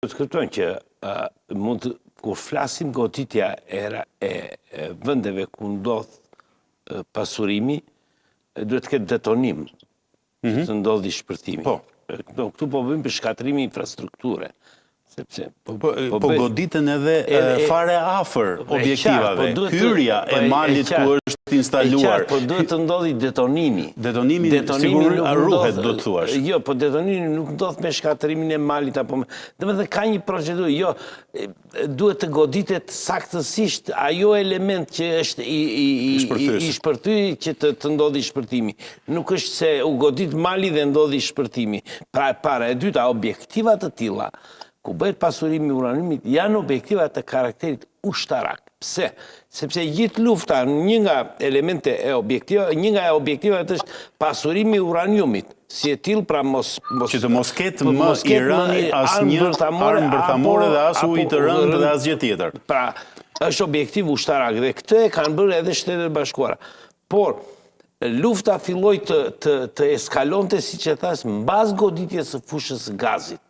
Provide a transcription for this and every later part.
Të kuptojnë që kur flasim goditja e vendeve ku ndodh pasurimi, duhet të ketë detonim që të ndodhi shpërtimi. Këtu po bëjmë për shkatrimi infrastrukture. Po goditën edhe fare afër objektivave, hyrja e malit ku është instaluar. Po duhet të ndodhi detonimi. Detonimi sigur ruhet, do të thuash. Jo, po detonimi nuk ndodh me shkatrimin e malit apo me... Domethënë ka një procedurë, jo, duhet të goditet saktësisht ajo element që është i shpërthyr që të ndodhi shpërtimi. Nuk është se u godit mali dhe ndodhi shpërtimi. Pra, para e dyta, objektivat të tilla ku bëhet pasurimi i uraniumit, janë objektiva të karakterit ushtarak. Pse? Sepse gjithë lufta, një nga elemente e objektiva, një nga objektivat është pasurimi i uraniumit. Si e tillë pra që të mos ketë më Iran asnjë armë bërthamore dhe as ujë të rëndë dhe asgjë tjetër. Pra, është objektiv ushtarak dhe këtë e kanë bërë edhe Shtetet e Bashkuara. Por lufta filloi të eskalonte, siç e thash, mbas goditjes së fushës së gazit.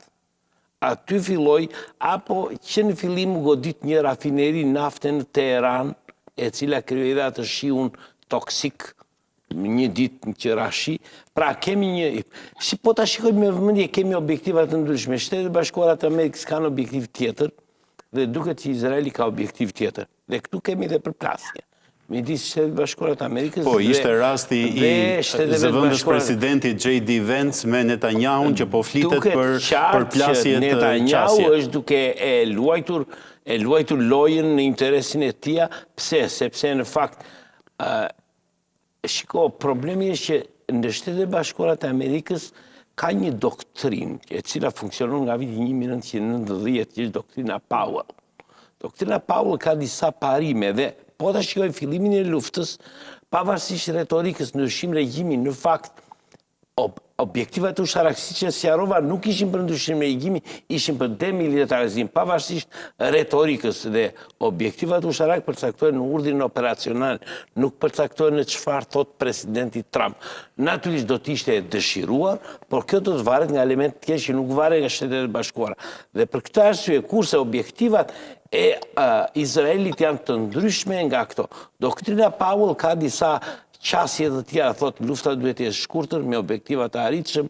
Aty filloi, apo që në fillim godit një rafineri nafte në Teheran, e cila krijoi edhe atë shiun toksik, një ditë që rashi. Pra kemi një... Po ta shikojmë me vëmendje, kemi objektiva të ndryshme. Shtetet e Bashkuara të Amerikës kanë objektiv tjetër, dhe duket që Izraeli ka objektiv tjetër. Dhe këtu kemi dhe përplasje. Midis Shtetet Bashkuara të Amerikës... Po, ishte rasti i zëvendës presidentit J.D. Vance me Netanyahun që po flitet për plasjet të qasje. Netanyahu është duke e luajtur lojën në interesin e tij. Pse? Sepse në fakt, shiko, problemi është që në Shtetet e Bashkuara të Amerikës ka një doktrinë e cila funksionon nga viti 1990, që është doktrina Powell. Doktrina Powell ka disa parime dhe po ta shikojmë fillimin e luftës, pavarësisht retorikës, ndryshim regjimi, në fakt, objektivat ushtarak, siç e sqarova, nuk ishin për ndryshim regjimi, ishin për demilitarizim, pavarësisht retorikës dhe objektivat ushtarak përcaktohen në urdhrin operacional, nuk përcaktohen në çfarë thot presidenti Trump. Natyrisht do të ishte e dëshiruar, por kjo do të varet nga elementet tjerë që nuk varen nga Shtetet e Bashkuara. Dhe për këtë arsye, kurse objektivat e Izraelit janë të ndryshme nga këto. Doktrina Powell ka disa qasje të tjera, thot lufta duhet të jetë shkurtër me objektiva të arritshëm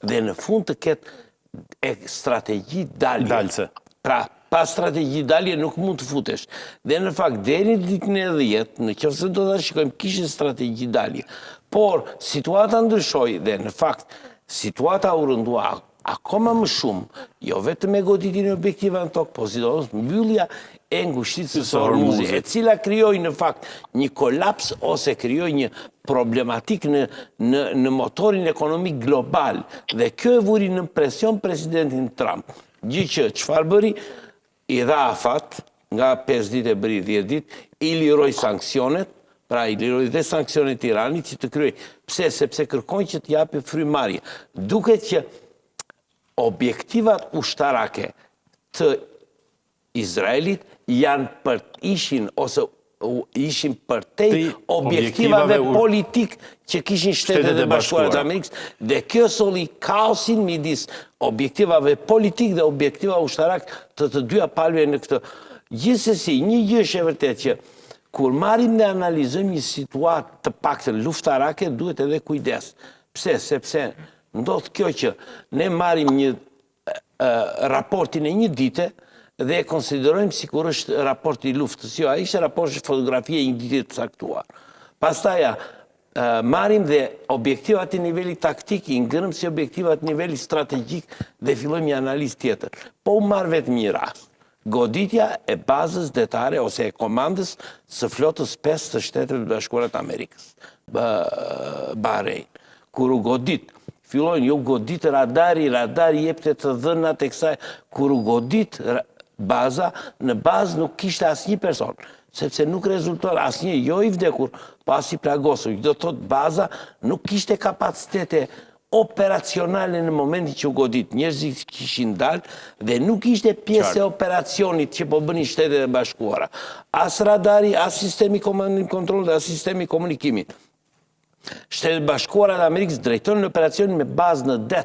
dhe në fund të ketë strategji dalje. Pra, pa strategji dalje nuk mund të futesh. Dhe në fakt deri në ditën e 10, nëse do ta shikojmë, kishin strategji dalje. Por situata ndryshoi dhe në fakt situata u rëndua akoma më shumë, jo vetëm me goditjen e objektiva në tokë, po sidomos mbyllja e ngushticës së Hormuzit, e cila krijoi në fakt një kolaps ose krijoi një problematik në motorin ekonomik global. Dhe kjo e vuri në presion presidentin Trump. Gjë që çfarë bëri? I dha afat, nga 5 ditë e bëri 10 ditë, i liroi sanksionet, pra i liroi dhe sanksionet Iranit që të kryej. Pse? Sepse kërkon që të japi frymarrje. Duket që objektivat ushtarake të Izraelit ishin përtej objektivave politik që kishin Shtetet e Bashkuara të Amerikës, dhe kjo solli kaosin midis objektivave politik dhe objektiva ushtarak të dyja palëve në këtë. Gjithsesi, një gjë është e vërtetë që kur marrim dhe analizojmë një situatë të paktën luftarake, duhet edhe kujdes. Pse? Sepse ndodh kjo që ne marrim një raportin e një dite dhe e konsiderojmë sikur është raporti i luftës. Jo, ai ishte raport fotografie e një dite të caktuar. Pastaj marrim dhe objektivat e nivelit taktik, i ngrëmë si objektivat nivelit strategjik dhe fillojmë një analizë tjetër. Po u marr vetëm një rast. Goditja e bazës detare ose e komandës së flotës 5 të Shteteve të Bashkuara të Amerikës, Bahrein. Kur u godit, fillojnë, jo godit radari jepte të dhënat e kësaj, kur u godit baza, në bazë nuk kishte asnjë person, sepse nuk rezulton asnjë, jo i vdekur, po as i plagosur. Do të thotë baza nuk kishte kapacitete operacionale në momentin që u godit. Njerëzit kishin dalë dhe nuk ishte pjesë e operacionit që po bënin Shtetet e Bashkuara. As radari, as sistemi komandim kontrol dhe as sistemi komunikimit. Shtetet Bashkuara të Amerikës drejtojnë në operacionin me bazë në det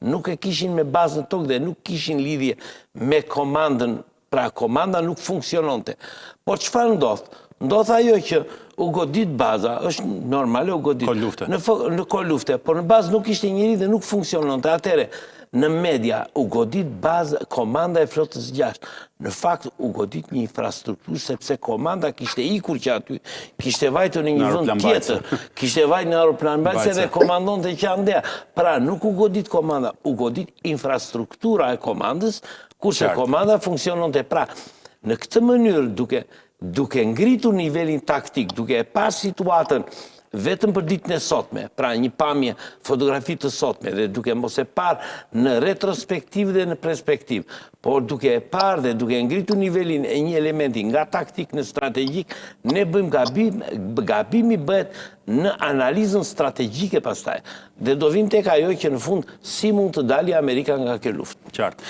nuk e kishin me bazën tokë dhe nuk kishin lidhje me komandën, pra komanda nuk funksiononte. Por çfarë ndodh? Ndodh ajo që u godit baza, është normale u godit. Në kohë lufte, por në bazë nuk ishte njëri dhe nuk funksiononte. Atëre, në media u godit bazë komanda e flotës 6. Në fakt u godit një infrastrukturë sepse komanda kishte ikur që aty, kishte vajtur në një vend tjetër, kishte vajtur në aeroplan mbajtëse dhe komandonte që andea. Pra nuk u godit komanda, u godit infrastruktura e komandës, kurse komanda funksiononte. Pra, në këtë mënyrë duke ngritur nivelin taktik, duke e parë situatën vetëm për ditën e sotme, pra një pamje fotografi të sotme, dhe duke mos e parë në retrospektiv dhe në perspektiv, por duke e parë dhe duke ngritur nivelin e një elementi nga taktik në strategjik, ne bëjmë gabimi bëhet në analizën strategjike pastaj. Dhe do vim tek ajo që në fund si mund të dalë Amerika nga kjo luftë. Qartë.